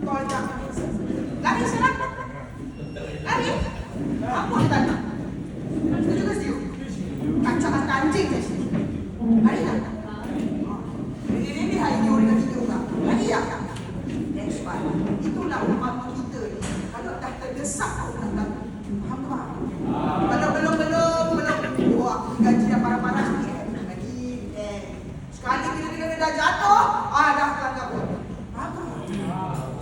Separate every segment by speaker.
Speaker 1: Kocak. Lari sekarang. Lari. Apa dia tanya? Setuju ke setuju? Kacang anjing ke sini. Lari tak? Ini hari ni orang kita juga. Lari ya? Next one. Itulah umpama kita ni. Kalau dah terdesak orang dah. Faham tak? Kalau belum. Wah, gaji dah parah-parah ni. Lagi. Sekali bila dah jatuh, dah kelanggar pun. Faham tak?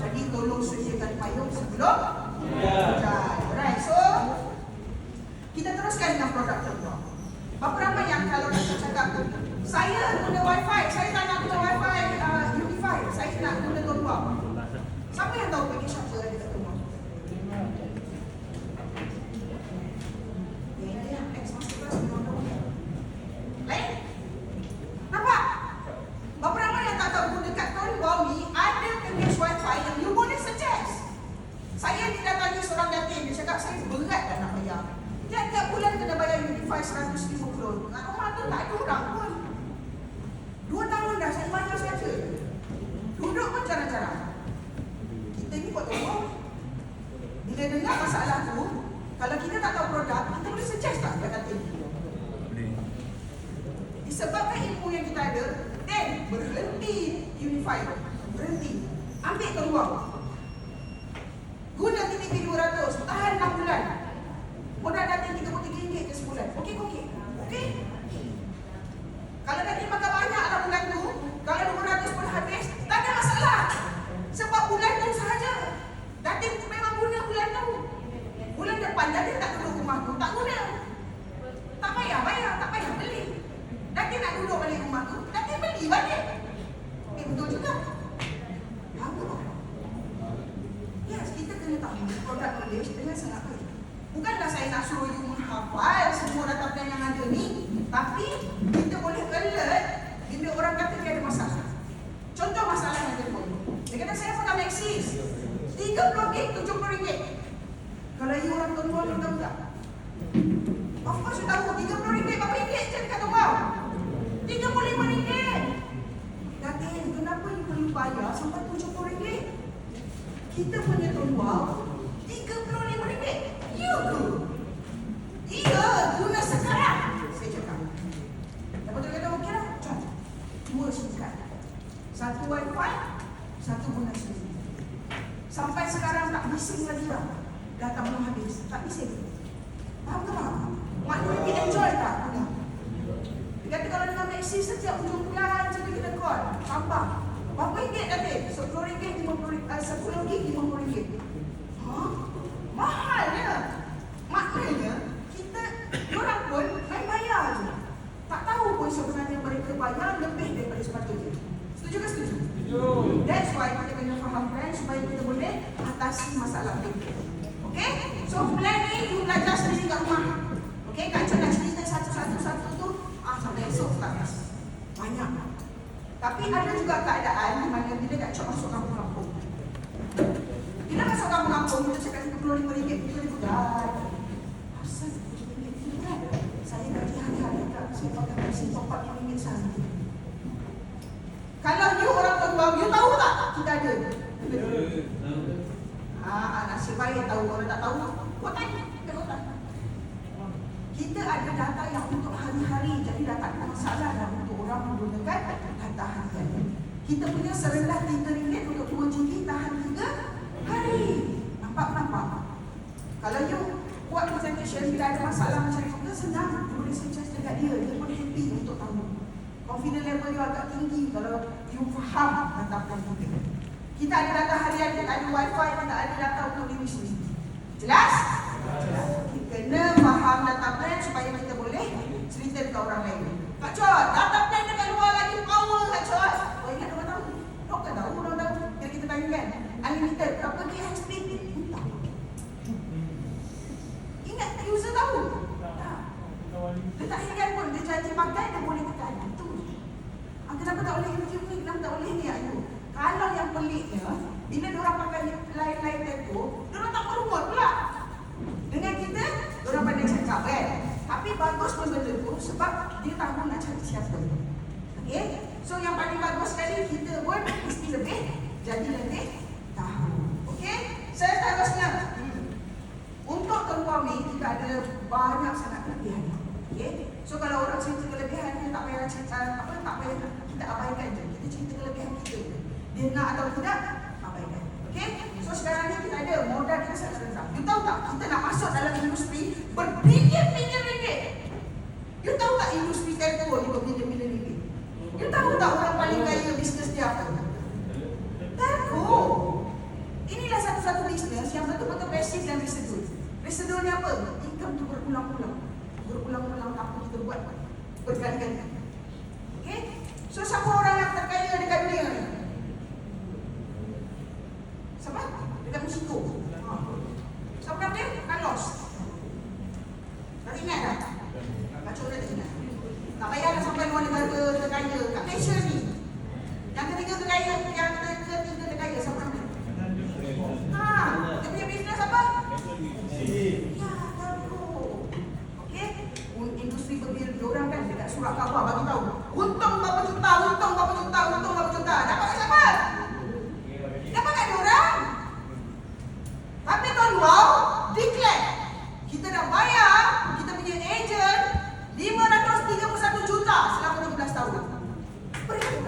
Speaker 1: Jadi tolong sediakan payung sebelum hujan. Alright, so kita teruskan dengan produk kedua. Berapa ramai yang kalau kita cakap saya guna wifi, saya tak nak guna wifi Unify, saya nak guna Tongbao. Siapa yang tahu package apa ada kat Tongbao? Lain? Nampak? Berapa ramai yang tak tahu guna kat Tongbao ni ada package wifi yang you boleh suggest. Saya didatangi seorang yatim, dia cakap saya berat dah nak bayar. Tiap-tiap bulan kena bayar Unify 150. Kat rumah tu tak ada orang pun. 2 tahun dah saya bayar saja. Duduk pun jarang-jarang. Kita ni buat tolong. Bila dengar masalah tu, kalau kita tak tahu produk, kita boleh suggest tak kat yatim? Boleh. Disebabkan ilmu yang kita ada, then berhenti Unify. Berhenti. Ambil Tongbao. Guna TTP 200, tahan 6 bulan. Modal dating RM33 ke sebulan. Okey. Kalau dating makan banyak lah bulan tu, kalau 200 pun habis, tak ada masalah. Sebab bulan tu sahaja. Dating memang guna bulan tu. Bulan depan dating tak duduk rumah tu, tak guna. Tak payah bayar, tak payah beli. Dating nak duduk balik rumah tu, dating beli balik. Betul juga. Yes, kita kena tahu produk knowledge dengan sangat baik. Bukanlah saya nak suruh you menghafal semua data plan yang ada ni, tapi kita boleh alert bila orang kata dia ada masalah. Contoh masalah yang telefon. Dia kata saya pakai Maxis 30 gig RM70. Kalau you orang Tongbao, you tahu tak? Of course you tahu RM30 berapa ringgit je dekat Tongbao? RM35. Datin, kenapa you perlu bayar sampai RM70? Kita punya Tongbao RM35. Ya ke? Iya, guna sekarang. Saya cakap. Lepas tu dia kata, okey lah. Dua singkat. Satu wifi, satu guna sendiri. Sampai sekarang tak bising lagi lah. Dah tak belum habis. Tak bising. Faham ke tak? Maknanya dia enjoy tak? Dia kata kalau dengan Maxis setiap hujung bulan kita kena call. Tambah. Berapa ringgit tadi? RM10, RM50. Hah? Mahalnya. Maknanya kita, diorang pun main bayar je. Tak tahu pun sebenarnya mereka bayar lebih daripada sepatutnya. Setuju ke setuju? Setuju. That's why kita kena faham plan supaya kita boleh atasi masalah itu. Okay? So plan ni you belajar sendiri kat rumah. Okay? Kacau nak cerita satu-satu tu sampai esok tak habis. Banyak. Tapi ada juga keadaan di mana bila Kak masuk kampung-kampung. Bila masuk kampung-kampung, kita cakap RM35, kita dibuat. Asal RM35 kan? Saya gaji hari-hari tak, saya pakai mesin RM40 sehari. Kalau you orang Tongbao, you tahu tak kita ada? Nasib baik tahu, orang tak tahu, buat tanya. Kita ada data yang untuk hari-hari, jadi dah tak ada masalah dah untuk orang menggunakan data harian. Kita punya serendah RM3 untuk 2GB tahan 3 hari. Nampak? Kalau you buat presentation, bila ada masalah macam itu, senang. You boleh suggest dekat dia boleh happy untuk tahu. Confidence level you agak tinggi kalau you faham data plan kita. Kita ada data harian, kita ada wifi, kita ada data untuk diri sendiri. Jelas? Kita kena faham data plan supaya kita boleh cerita dekat orang lain. Kak Chot, data plan dekat luar lagi power Kak Chot. Oh ingat orang tahu? Doktor tahu, orang tahu. Kita tanya kan, unlimited, berapa dia high speed? Tak. Ingat user tahu? Tak. Dia tak ingat pun, dia janji pakai, dia boleh tekan. Itu. Kenapa tak boleh YouTube ni? Kenapa tak boleh ni ayu? Kalau yang peliknya, bila diorang pakai lain-lain tempo, diorang tak berumur pula. Dengan kita, diorang pandai cakap kan. Tapi bagus pun benda tu sebab dia tahu nak cari siapa. Okay? So yang paling bagus sekali kita pun mesti lebih jadi lebih tahu. Dia nak atau tidak, abaikan. Okay? So sekarang ni kita ada modal kita sangat rendah. You tahu tak, kita nak masuk dalam industri berbilion-bilion ringgit. You tahu tak industri telco ni berbilion-bilion ringgit? You tahu tak orang paling kaya bisnes dia apa? Telco. Inilah satu-satu bisnes yang betul-betul pasif dan residual. Residual ni apa? Income tu berulang-ulang. Berulang-ulang apa kita buat berkali-kali. Okay? So siapa orang yang terkaya dekat dunia ni? Siapa? Dekat Mexico. Siapa nama dia? Carlos. Tak ingat tak? Kacau dah tak ingat. Tak payahlah sampai luar negara terkaya. Kat Malaysia ni, yang ketiga terkaya, yang ketiga terkaya, siapa nama dia? Dia punya bisnes apa? Ya, tahu. Okey, industri berbilion orang kan dekat surat khabar bagi tahu. Untung berapa juta, untung berapa juta, untung berapa juta. Dapat kat siapa? Dapat kat diorang. Tapi tuan wow, declare. Kita dah bayar kita punya ejen 531 juta selama 13 tahun. Berikan.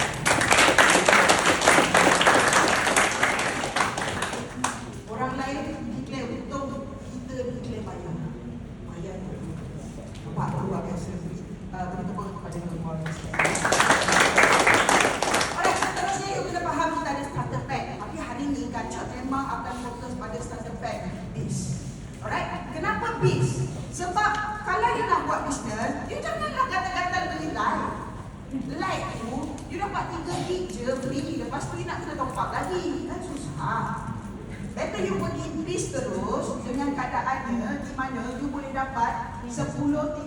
Speaker 1: Orang lain declare untung, kita declare bayar. Bayar. Nampak luar biasa. Begitu pun kepada tuan-tuan. Alright, seterusnya you kena faham kita ada starter pack. Tapi hari ni Kacot memang akan fokus pada starter pack biz. Alright, kenapa biz? Sebab kalau you nak buat bisnes, you janganlah gatal-gatal beli live. Live tu, you dapat 3 gig je beli. Lepas tu you nak kena top up lagi. Kan susah. Better you pergi biz terus dengan keadaannya di mana you boleh dapat 10-13%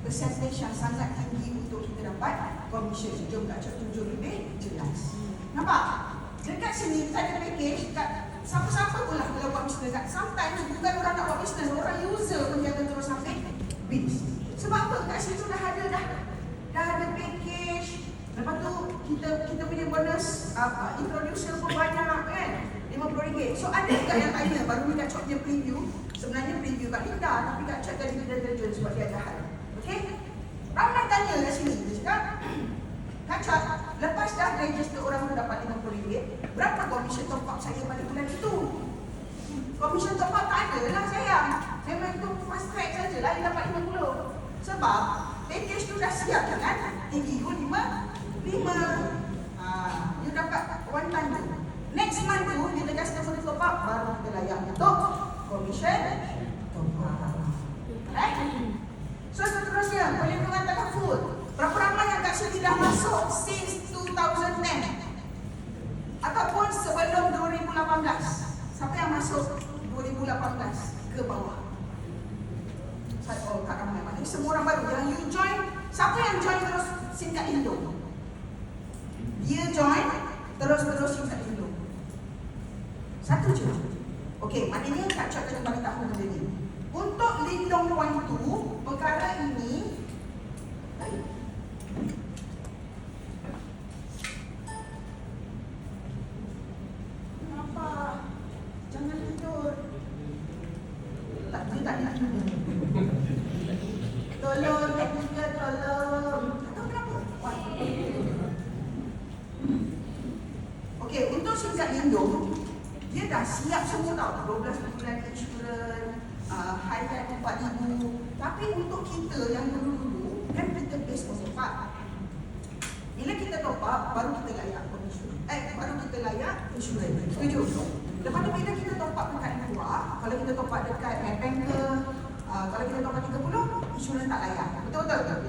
Speaker 1: percentage yang sangat tinggi untuk kita dapat commission. Jom Kacot tunjuk lebih jelas. Nampak? Dekat sini kita ada package kat siapa-siapa pula kalau buat bisnes. Sometimes bukan orang nak buat bisnes, orang user pun jangan terus sampai biz. Sebab apa? Kat situ dah ada package. Lepas tu kita punya bonus introducer pun banyak kan, RM50. So ada juga yang tanya baru ni Kacot punya preview. Sebenarnya preview kat Linda, tapi Kacot tadi dia terjun sebab dia ada hal. Okay? Ramai tanya kat sini. Dia cakap, Kacot, lepas dah register orang tu dapat RM50, berapa komisen top up saya pada bulan itu? Komisen top up tak ada lah sayang. Memang itu fast track sajalah yang dapat 50. Sebab package tu dah siap kan? Tinggi you 5. You dapat one time tu. Next month tu, bila customer top up, baru kita layak untuk komisen top up. Right? So seterusnya, perlindungan telefon. Berapa ramai yang kat sini dah masuk since 2010 ataupun sebelum 2018? Siapa yang masuk 2018 ke bawah? Oh, tak ramai. Maknanya semua orang baru. Yang you join, siapa yang join terus SIM card Indo? Dia join terus SIM card Indo. Satu je. Okey, maknanya Kacot kena bagi tahu benda ni. Untuk Lindung One tu, perkara ini kenapa? Jangan tidur. Tak, dia tak nak tidur. Tolong, juga tolong. Tak tahu kenapa. Okey, untuk singkat Lindung, dia dah siap semua tau. 12 bulan insurans, high-tech 4,000. Tapi untuk kita yang dulu-dulu, kan kita base on top up. Bila kita top up, baru kita layak commission. Baru kita layak insurans. Setuju? Lepas tu bila kita top up dekat luar, kalau kita top up dekat Maybank ke, kalau kita top up 30, insurans tak layak. Betul-betul?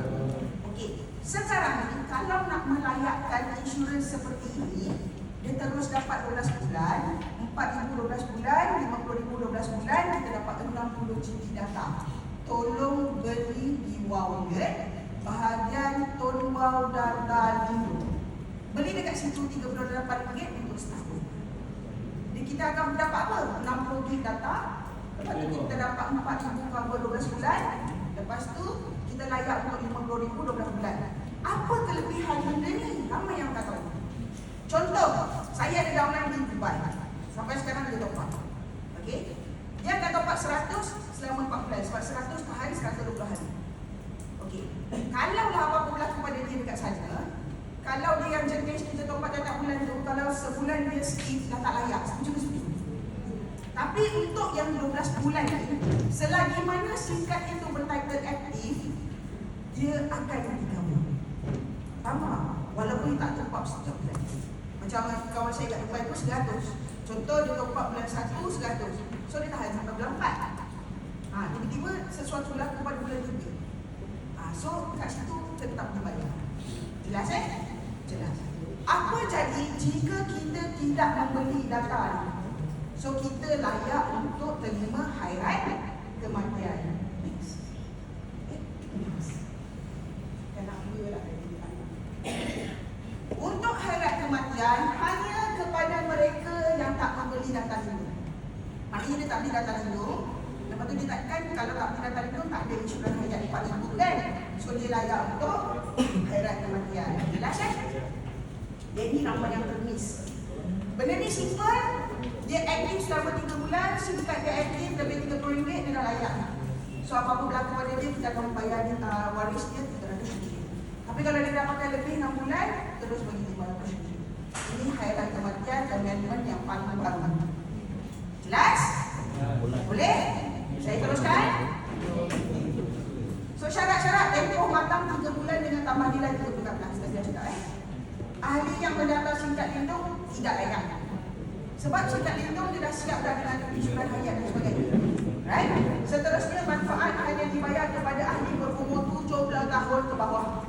Speaker 1: Okey. Sekarang ni, kalau nak melayakkan insurans seperti ini, dia terus dapat 12 bulan, 4,000 12 bulan, 50,000 12 bulan, kita dapat 60 GB data. Tolong beli di Wowlet, bahagian Tone Wow Data Lindo. Beli dekat situ RM38 untuk setahun. Jadi kita akan dapat apa? 60 GB data. Lepas tu kita dapat 4,000 cover 12 bulan. Lepas tu kita layak untuk 50,000 12 bulan. Apa kelebihan benda ni? Ramai yang tak tahu. Contoh, saya ada downline di Dubai. Sampai sekarang dia top up. Okey. Dia akan top up 100 selama 4 bulan. Sebab 100 tahan 120 hari. Okey. Kalau lah apa-apa berlaku pada dia dekat sana, Kalau dia yang jenis kita top up tiap bulan tu, kalau sebulan dia skip dah tak layak, setuju ke setuju? Tapi untuk yang 12 bulan ni, selagi mana SIM card itu bertitle aktif, dia akan dikawal. Sama, walaupun dia tak top up setiap bulan. Macam kawan saya kat Dubai tu 100. Contoh dia top up bulan 1 100. So dia tahan sampai bulan 4. Tiba-tiba sesuatu berlaku pada bulan 3. So kat situ tetap terbayar. Jelas Jelas. Apa jadi jika kita tidak membeli data ni? So kita layak untuk terima hairat kematian. Next. Untuk hairat kematian hanya kepada mereka yang tak membeli data lindung. Maknanya dia tak beli data lindung. Lepas tu dia takkan, kalau tak beli data lindung tak ada insurans hairat RM4,000 kan. So dia layak untuk hairat kematian. Jelas Dia ni nama yang termis. Benda ni simple. Dia aktif selama 3 bulan. SIM card dia aktif lebih RM30 dia dah layak. So apa-apa berlaku pada dia, kita akan membayar waris dia RM300. Tapi kalau dia dapatkan lebih 6 bulan, terus bagi RM500. Ini hairat kematian amendment yang paling baru. Jelas? Boleh? Saya teruskan. So syarat-syarat tempoh matang 3 bulan dengan tambah nilai 13. Saya cakap ahli yang mendaftar SIM card lindung tidak layak. Sebab SIM card lindung dia dah siap dah dengan insurans hairat dan sebagainya. Right? Seterusnya manfaat hanya dibayar kepada ahli berumur 17 tahun ke bawah.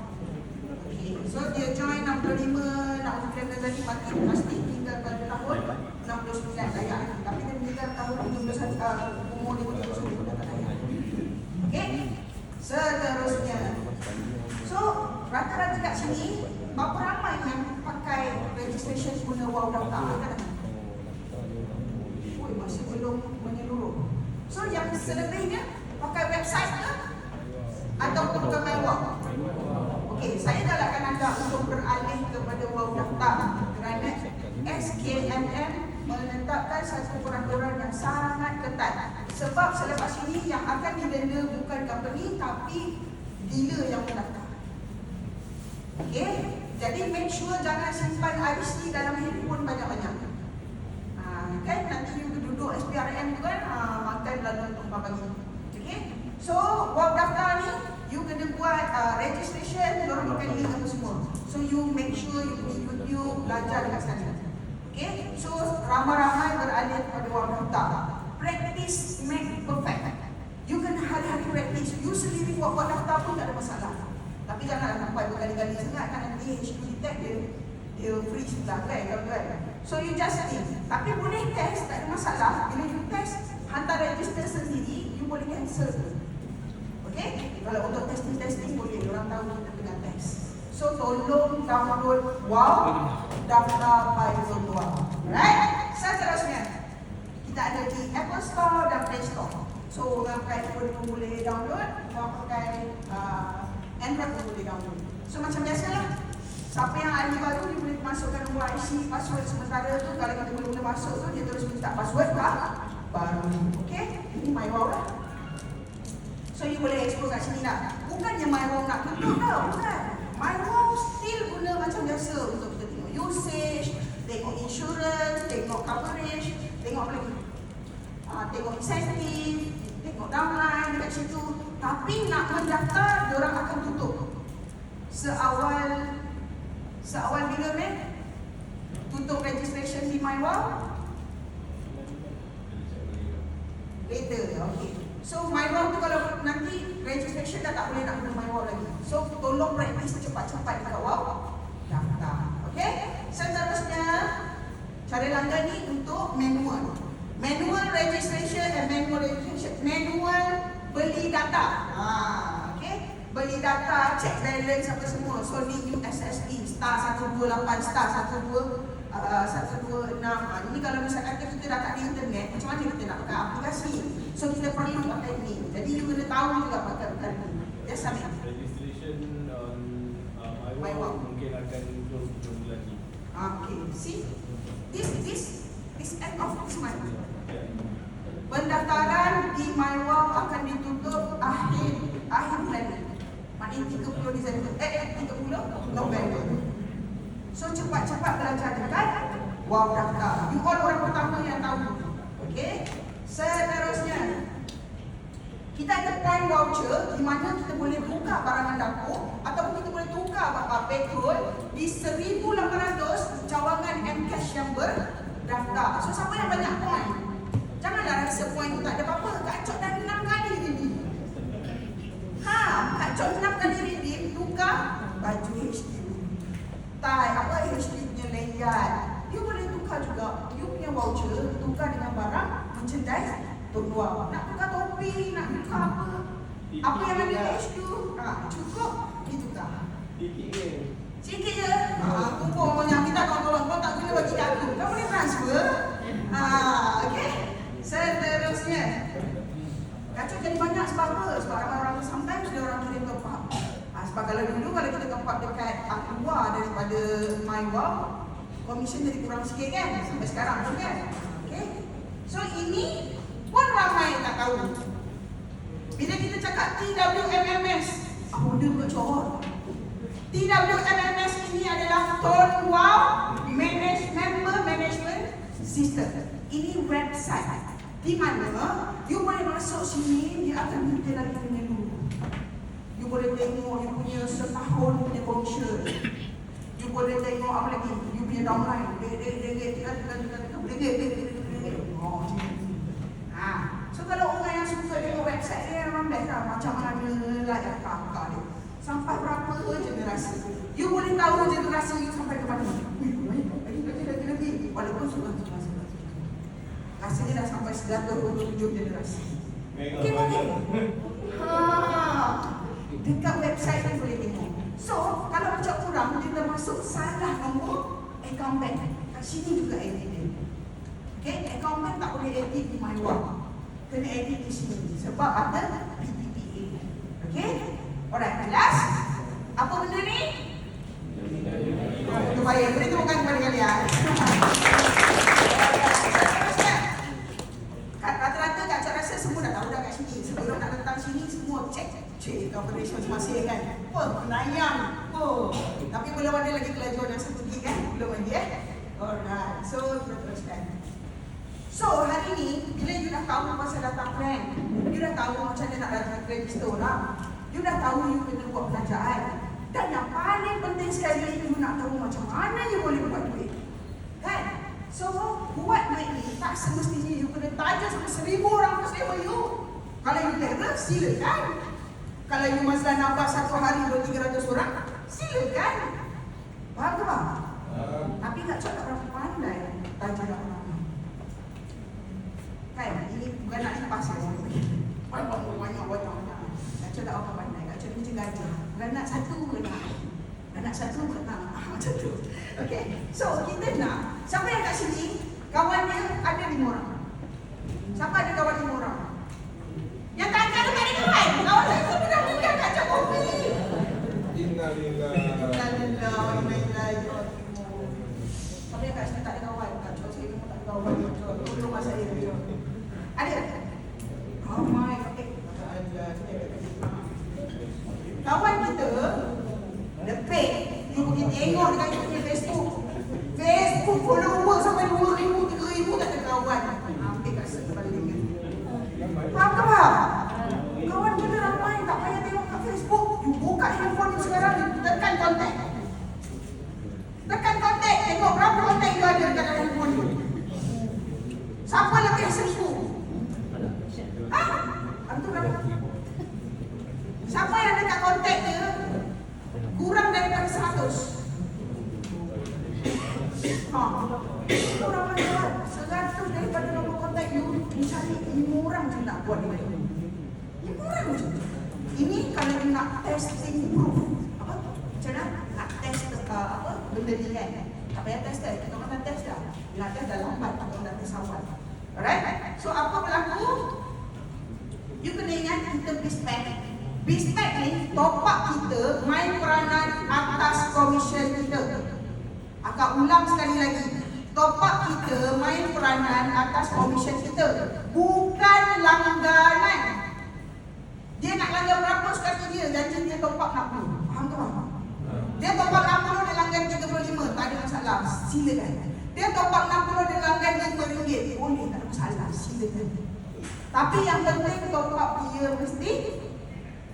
Speaker 1: So dia join 65, nak ujian tadi mati pasti tinggal pada tahun 69 layak. Tapi dia meninggal tahun 17 umur 51 dah tak layak. Okey. Seterusnya. So rata-rata kat sini berapa ramai yang pakai registration guna wow daftar kan? Masih belum menyeluruh. So yang selebihnya pakai website ke ataupun ke MyWOW? Okey, saya galakkan anda untuk beralih kepada wow daftar kerana SKMM menetapkan satu peraturan yang sangat ketat. Sebab selepas ini yang akan didenda bukan company tapi dealer yang mendaftar. Okey, jadi make sure jangan simpan IC dalam handphone banyak-banyak. Kan nanti you duduk SPRM tu kan, makan lalu tumpah pagi. Okey, so wow daftar ni you kena buat registration, dorang akan link apa semua. So you make sure you pergi YouTube, belajar dekat sana. Okay, so ramai-ramai beralih kepada wow daftar. Practice make perfect. You kena hari-hari practice. You sendiri buat wow daftar pun tak ada masalah. Tapi janganlah sampai berkali-kali sangat kan nanti HQ detect dia freeze pula kan. So you just think. Tapi boleh test, tak ada masalah. Bila you test, hantar register sendiri, you boleh cancel. Okay? Kalau untuk testing boleh, orang tahu kita tengah test. So tolong download wow daftar by Zotoa. Right? Seterusnya kita ada di Apple Store dan Play Store. So orang pakai iPhone pun boleh download, orang pakai Android pun boleh download. So macam biasalah, siapa yang ahli baru dia boleh masukkan nombor IC, password sementara tu. Kalau kita belum boleh masuk tu, dia terus minta password baru. Okay? Ini MyWOW lah. So you boleh explore kat sini lah. Bukannya MyWOW nak tutup tau, bukan. MyWOW still guna macam biasa untuk kita tengok usage, tengok insurance, tengok coverage, tengok apa lagi? Tengok insentif, tengok downline dekat situ. Tapi nak mendaftar, diorang akan tutup. Seawal bila tutup registration di MyWOW? Later, okay. So MyWOW tu kalau nanti registration dah tak boleh nak guna MyWOW lagi. So tolong practice cepat-cepat dekat wow daftar. Okay? Seterusnya cara langgan ni untuk manual. Manual registration dan manual registration. Manual beli data. Okay? Beli data, check balance apa semua. So ni USSD star 128 star 126. Ini kalau misalkan kita dah tak ada internet, macam mana kita nak pakai aplikasi? So kita perlu pakai ni. Jadi you kena tahu juga pakai ni. Yes, Samir.
Speaker 2: Registration on MyWOW mungkin akan close 2 bulan lagi.
Speaker 1: Okay, see? This end of this month. Pendaftaran di MyWOW akan ditutup akhir bulan ni. Maknanya 30 Disember. 30 November. So cepat-cepat belajar dekat wow daftar. You all orang pertama yang tahu. Okay. Seterusnya, kita ada point voucher di mana kita boleh tukar barangan dapur ataupun kita boleh tukar petrol di 1,800 cawangan M-Cash yang berdaftar. So siapa yang banyak point? Janganlah rasa point tu tak ada apa-apa. Kak Cok dah 6 kali redeem. Kak Cok 6 kali redeem, tukar baju HDB. HDB punya layout. You boleh tukar juga. You punya voucher tukar dengan barang merchandise luar. Nak tukar topi, nak tukar apa? Apa yang ada cash tu? Cukup ditukar. Sikit je. Kumpul yang kita kawan-kawan kau tak guna bagi aku. Kau boleh transfer. Okey. Seterusnya. Kacau jadi banyak sebab apa? Sebab orang-orang sometimes dia orang kirim top up. Sebab kalau dulu kalau kita top up dekat luar daripada MyWow, komisen jadi kurang sikit kan? Sampai sekarang tu kan? Okey. So ini pun ramai tak tahu. Bila kita cakap TWMMS, apa benda kecor? TWMMS ini adalah Tone Wow Member Management System. Ini website di mana you boleh masuk sini, dia akan minta lagi punya dulu. You boleh tengok you punya setahun punya commission. You boleh tengok apa lagi? You punya downline. So kalau orang yang suka tengok website dia memang best lah. Macam mana layak kakak dia. Sampai berapa generasi. You boleh tahu generasi you sampai ke mana. Lebih. Walaupun sudah rasanya dah sampai 127 generasi. Okay, boleh. Dekat website ni boleh tengok. So, kalau macam kurang, kita masuk salah nombor account bank. Kat sini juga edit dia. Okay, account bank tak boleh edit di MyWow. Kena edit di sini. Sebab ada PPPA. Okay? Alright, jelas? Apa benda ni? Itu baik. Beri temukan kepada kalian. Rata-rata Kak Cak rasa semua dah tahu dah kat sini. Sebelum nak datang sini, semua cek operation masing-masing kan. Penayang. Tapi belum ada lagi kelajuan yang satu lagi kan? Belum lagi Alright, so kita teruskan. So hari ni, bila you dah tahu pasal data plan, you dah tahu macam mana nak datang register orang, you dah tahu you kena buat belanjaan. Dan yang paling penting sekali, you nak tahu macam mana you boleh buat duit. Kan? So, buat duit ni tak semestinya you kena taja sama 1,000 orang plus level you. Kalau you terror, silakan. Kalau you masalah nampak satu hari 200-300 orang, silakan. Faham ke bang? Tapi Kak Cok tak berapa pandai taja orang. Kan? Ini bukan nak lepas ya. Banyak. Kak Cok tak apa pandai. Kak Cok ni macam gajah. Beranak satu menang. Anak satu menang. Macam tu. Okay. So, kita nak. Siapa yang kat sini? Kawan dia ada 5 orang. Siapa ada kawan 5 orang? Yang tak ada kawan. Kawan saya pun dah nikah Kak Cok kopi.
Speaker 3: Innalillah.
Speaker 1: Siapa yang kat sini tak ada kawan? Kak Cok saya pun tak ada kawan. Tolong masa dia. Ada? Oh my God. Kawan kita lebih. You pergi tengok dekat you punya Facebook follower sampai 2,000, 3,000 tak ada kawan. Ambil kat sebalik dia. Faham ke bang? Kawan kita ramai, tak payah tengok kat Facebook. You buka handphone you sekarang, tekan kontak. Tengok berapa kontak you ada dekat handphone you. Siapa lebih 1,000? Itu berapa? Siapa yang dekat kontak dia kurang daripada 100? Kurang daripada 100 daripada nombor kontak you, mencari 5 orang je nak buat ni. 5 orang je. Ini kalau you nak testing proof. Apa? Macam mana? Nak test benda ni kan? Tak payah test dah. Kita orang test dah. Nak test dah lambat. Tak payah test awal. Alright? So apa berlaku? You kena ingat kita BizPack. BizPack ni top up kita main peranan atas komisen kita. Akak ulang sekali lagi. Top up kita main peranan atas komisen kita. Bukan langganan. Dia nak langgar berapa sekali dia. Janji dia top up 60. Faham tu? Dia top up 60 dia langgar dengan 35, tak ada masalah, silakan. Dia top up 60 dengan RM5, boleh, tak ada masalah, silakan. Tapi yang penting top up dia mesti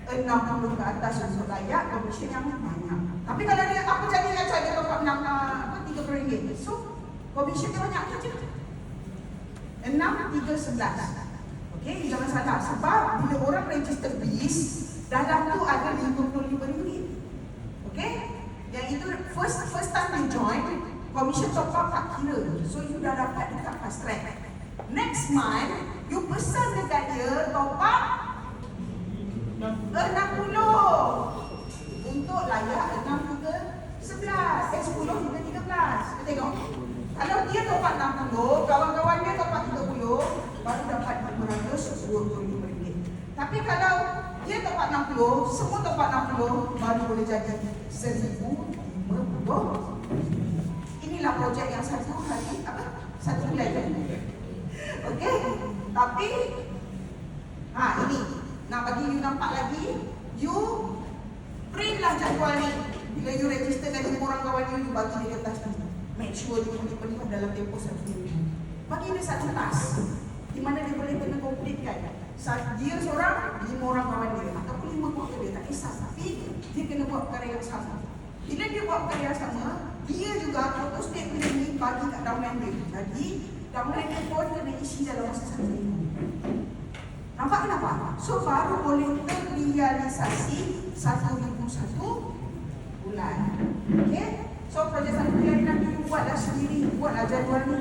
Speaker 1: 60 ke atas untuk layak komisen yang banyak. Tapi kalau dia apa jadi macam dia top up RM30, so komisen dia banyak saja. 6, 3, 11. Okey, jangan salah. Sebab bila orang register bis, dalam tu ada RM55. Okey? Yang itu first time you join, komisen top up tak kira. So you dah dapat dekat fast track. Next month, you pesan dekat dia top up 60 untuk layak 6 ke 11, 10 hingga 13. Kita tengok. Kalau dia top up 60, kawan-kawan dia top up 30, baru dapat RM525. Tapi kalau dia top up 60, semua top up 60, baru boleh jadi RM1,050. Inilah projek yang satu bulan. Okey. Tapi ini nak bagi you nampak lagi, you print lah jadual ni. Bila you register dengan orang kawan you bagi dia kertas ni. Make sure dia boleh penuh dalam tempoh 1 minggu. Bagi dia satu task di mana dia boleh kena completekan. Dia seorang, 5 orang kawan dia ataupun 5 keluarga dia, tak kisah. Tapi dia kena buat perkara yang sama. Bila dia buat perkara yang sama, dia juga foto statement ni bagi kat downline dia. Jadi downline dia pun kena isi dalam masa 1 minggu. Nampak kenapa? So baru boleh terrealisasi 1,001 bulan. Okey? So projek 1 bulan nanti buatlah sendiri, buatlah jadual ni.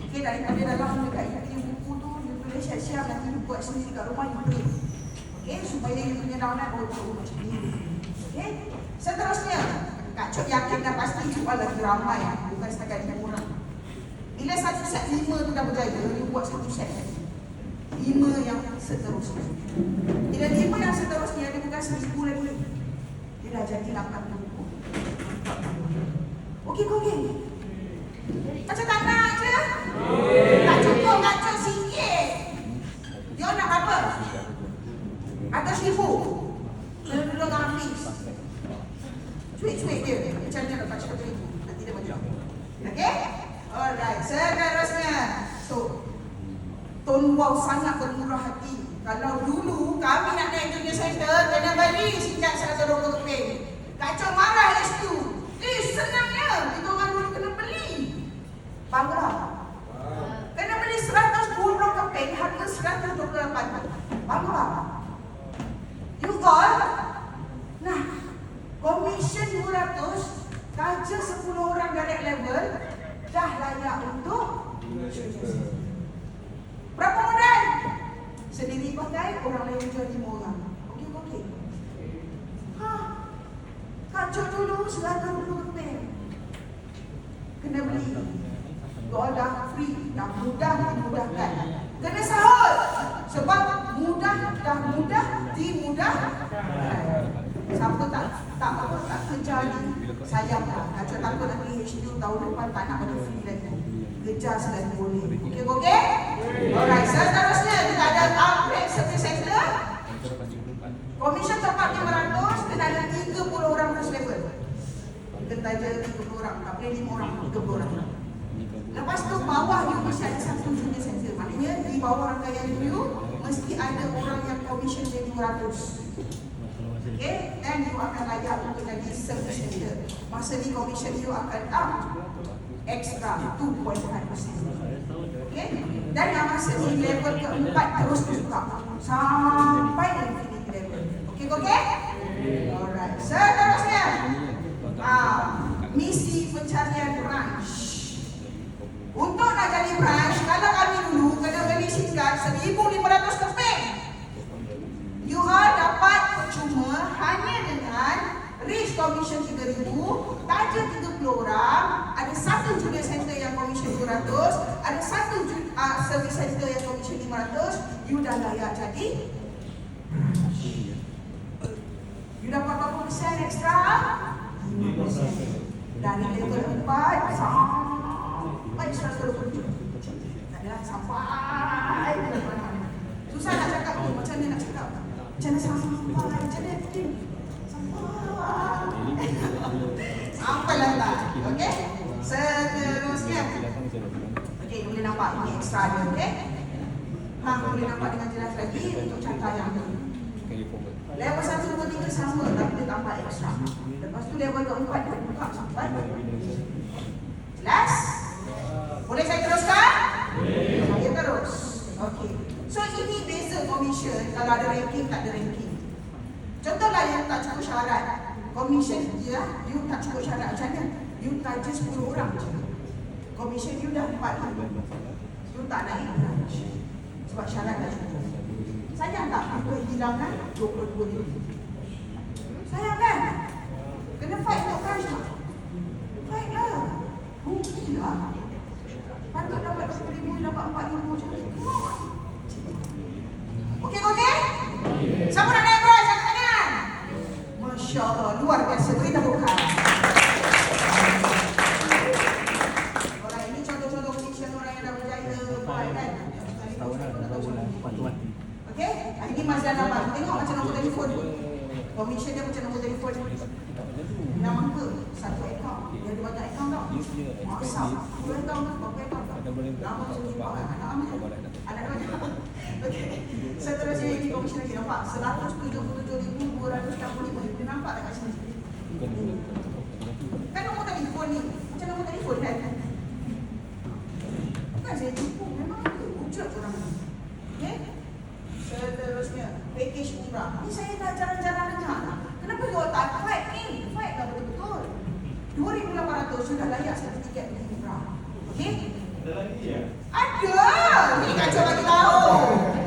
Speaker 1: Okey, daripada dalam dekat buku tu, you boleh siap-siap nanti you buat sendiri kat rumah, you print. Okey, supaya you punya downline macam ni. Okey? Seterusnya, Kak Cok yakin dah pasti jual lagi ramai, bukan setakat 5 orang. Bila satu set 5 tu dah berjaya, you buat satu set lagi. 5 yang seterusnya. Bila 5 yang seterusnya, dia bukan 1,000 lagi. Dia dah jadi 80. Okey. Macam tak nak je? Tak cukup, kacau sikit. Dia nak berapa? Atas 1,000. Dia duduk dengan Hafiz. Cuik-cuik dia. Macam mana dapat cakap 1,000? Nanti dia macam. Okey? Alright, seterusnya. So, Tuan Wow sangat bermurah hati. Kalau dulu kami nak naik junior center, kena beli sejak 120 keping. Kacau marah S2. Senangnya, kita orang dulu kena beli. Bangga. Kena beli 120 keping, harga 128. Bangga. You all, nah, komisen 200, kaca 10 orang direct level, dah layak untuk berapa modal? Sendiri pakai, orang lain jual 5 orang. Okey. Kacau dulu 120 keping. Kena beli. Doa dah free, dah mudah dimudahkan. Kena sahut. Sebab dimudahkan. Siapa tak kerja ni, sayang lah. Kacau takut nanti HDU tahun depan tak nak bagi free lagi. Kejar selagi boleh. Okey? Alright, seterusnya kita ada upgrade service center. Komisen top up 500, kena ada 30 orang first level. Kita taja 30 orang, tak boleh 5 orang, 30 orang. Lepas tu bawah you mesti ada satu junior center. Maknanya di bawah rangkaian you mesti ada orang yang komisen dia 200. Okay, dan you akan layak untuk jadi service center. Masa ni komisen you akan up extra 2.5%. Okay, dan yang masa ni level keempat terus buka sampai infinity level. Okay? Alright. Seterusnya, misi pencarian branch. Untuk nak jadi branch, kalau kami dulu kena beli singkat 1,500 keping. You all dapat percuma hanya dengan reach commission 3,000, taja 30 orang, ada satu junior center yang commission 200, ada satu service center yang commission 500, you dah layak jadi. You dapat berapa persen ekstra? 5%. Dari level 4 sampai 120. Tak adalah sampai. Susah nak cakap tu, macam mana nak cakap? Macam mana sampai? Macam mana? Sampai. Apalah tak. Okey. Seterusnya. Okey, boleh nampak ini extra dia, okey? Boleh nampak dengan jelas lagi untuk contoh yang ni. Level 1, 2, 3 sama tapi dia tambah extra. Lepas tu level keempat dia buka sampai. Jelas? Boleh saya teruskan? Saya terus. Okey. So ini beza commission kalau ada ranking tak ada ranking. Contohlah yang tak cukup syarat. Commission dia, you tak cukup syarat macam mana? You target 10 orang je. Commission you dah 4 hari. You tak naik branch. Sebab syarat dah cukup. Sayang tak kita hilangkan 22,000? Sayang kan? Kena fight untuk branch tak? Fight lah. Rugilah. Patut dapat 20,000, dapat 4,000 je. Okey? Siapa nak naik branch? Angkat tangan. Masya Allah, luar biasa. Beri tepuk tangan. Orang ini contoh-contoh commission orang yang dah berjaya buat kan. Okey? Ini Mas Dana Abang. Tengok macam nombor telefon. Commission dia macam nombor telefon. Nama ke? Satu akaun. Dia ada banyak akaun tau. Masak. Dua akaun ke? Berapa akaun tau? Nama macam ni. Anak banyak. Okey. Seterusnya ini commission lagi nampak. 177,265. Dia nampak tak kat sini? Kan nombor telefon ni. Macam nombor telefon kan? Bukan saya tipu. Memang ada. Wujud orang ni. Okey? Seterusnya, package umrah. Ni saya dah jarang-jarang dengar. Kenapa you tak fight ni? Fight lah betul-betul. 2,800 sudah layak satu tiket pergi umrah. Okey?
Speaker 2: Ada lagi ya?
Speaker 1: Ada! Ni kacau bagi tahu.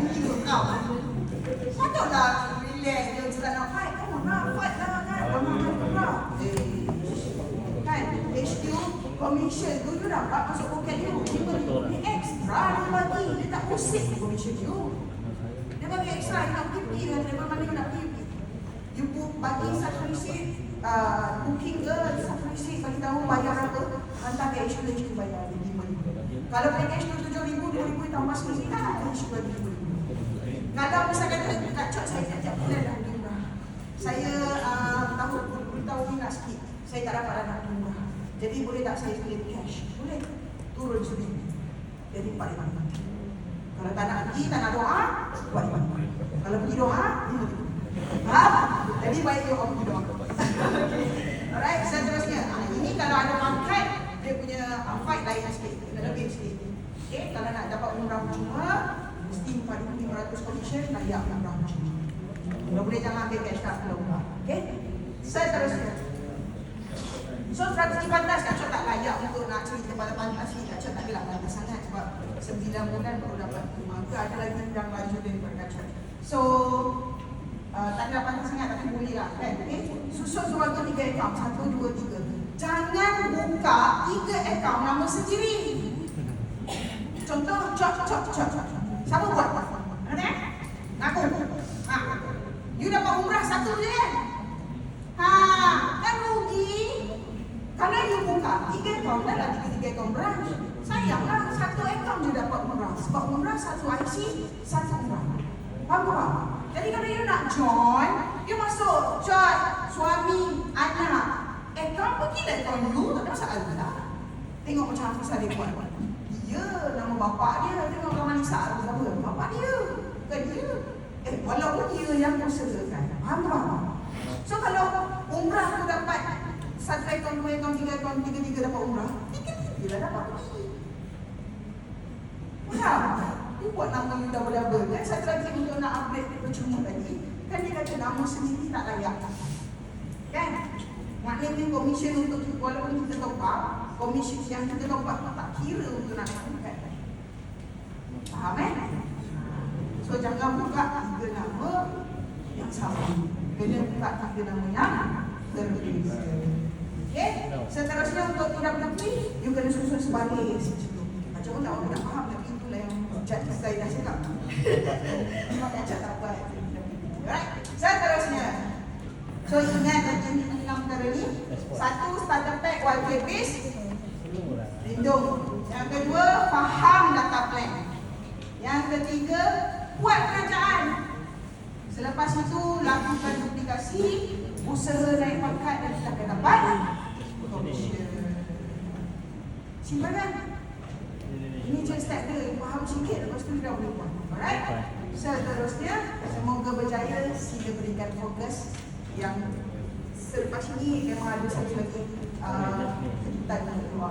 Speaker 1: Ini kau. Patutlah relax dia juga nak fight. Oh, nak fight lah kan? Orang nak umrah. Kan? HQ commission tu you dapat masuk poket you. Dia extra dia bagi. Dia tak pusing commission you. Dia bagi extra, you nak PP kan, daripada mana you nak PP. You bagi satu receipt, booking ke, satu receipt bagi tahu bayar apa, hantar ke HQ bayar 5,000. Kalau package tu 7,000, 2,000 tambah sekali kan, HQ bagi 5,000. Kalau misalkan Kak Cok saya tiap-tiap bulan dah pergi umrah. Saya beritahu minat sikit, saya tak dapat nak pergi umrah. Jadi boleh tak saya claim cash? Boleh, turun sedikit. Jadi 4,500. Kalau tak nak pergi, tak nak doa, buat ibadah. Kalau pergi doa, faham? Jadi baik you pergi doa. Alright, seterusnya. Ini kalau ada pangkat, dia punya fight lain sikit, kena lebih sikit. Okay, kalau nak dapat umrah percuma, mesti 4,500 commission, layak umrah percuma. Kalau boleh jangan ambil cash tak kalau umrah. Okay, seterusnya. So 114 Kak Cok tak layak untuk nak cerita pada pantas ni. Kak Cok tak adalah pantas sangat sebab 9 bulan baru dapat rumah. Ada lagi yang laju daripada Kak Cok. So tak adalah pantas sangat tapi boleh lah kan. Okay? Susun keluarga 3 akaun. 1, 2, 3. Jangan buka 3 akaun nama sendiri. Contoh Cok. Siapa buat? Ada? Aku. You dapat umrah 1 je kan? Kan rugi. Kalau you buka 3 akaun, dah lah 3 akaun branch. Sayanglah 1 akaun je dapat umrah. Sebab umrah 1 IC, 1 umrah. Faham tak? Jadi kalau you nak join, you masuk join suami, anak. Akaun pergilah akaun you, tak ada masalah. Tengok macam Hafiz Salim buat. Dia, nama bapak dia, tengok Kamal Nisa siapa? Bapak dia, bukan dia. Walaupun dia yang usahakan. Faham tak? So kalau umrah tu dapat 1 akaun, 2 akaun, 3 akaun, 3 dapat umrah, 3 lah dapat pergi. Faham? You buat nama you double-double kan? Satu lagi untuk nak upgrade percuma tadi, kan dia kata nama sendiri tak layak. Kan? Maknanya komisen untuk kita, walaupun kita top up, komisen yang kita top up tak kira untuk nak naikkan. Faham So jangan buka 3 nama yang sama. Kena buka 3 nama yang berbeza. Okay? Seterusnya untuk tidak lebih, you kena susun sebalik macam tu. Macam pun tak orang nak faham, tapi itulah yang jadi saya dah cakap. Memang macam tak buat. Alright? Seterusnya. So ingat yang 6 perkara ni. 1, starter pack YK base. Lindung. Yang kedua, faham data plan. Yang ketiga, buat kerajaan. Selepas itu lakukan duplikasi, usaha naik pangkat dan telah dapat komisen. Simpan kan? Ini je step dia, faham sikit lepas tu dia dah boleh buat. Alright? Seterusnya, semoga berjaya. Sila berikan fokus yang selepas ini memang ada satu lagi kita keluar.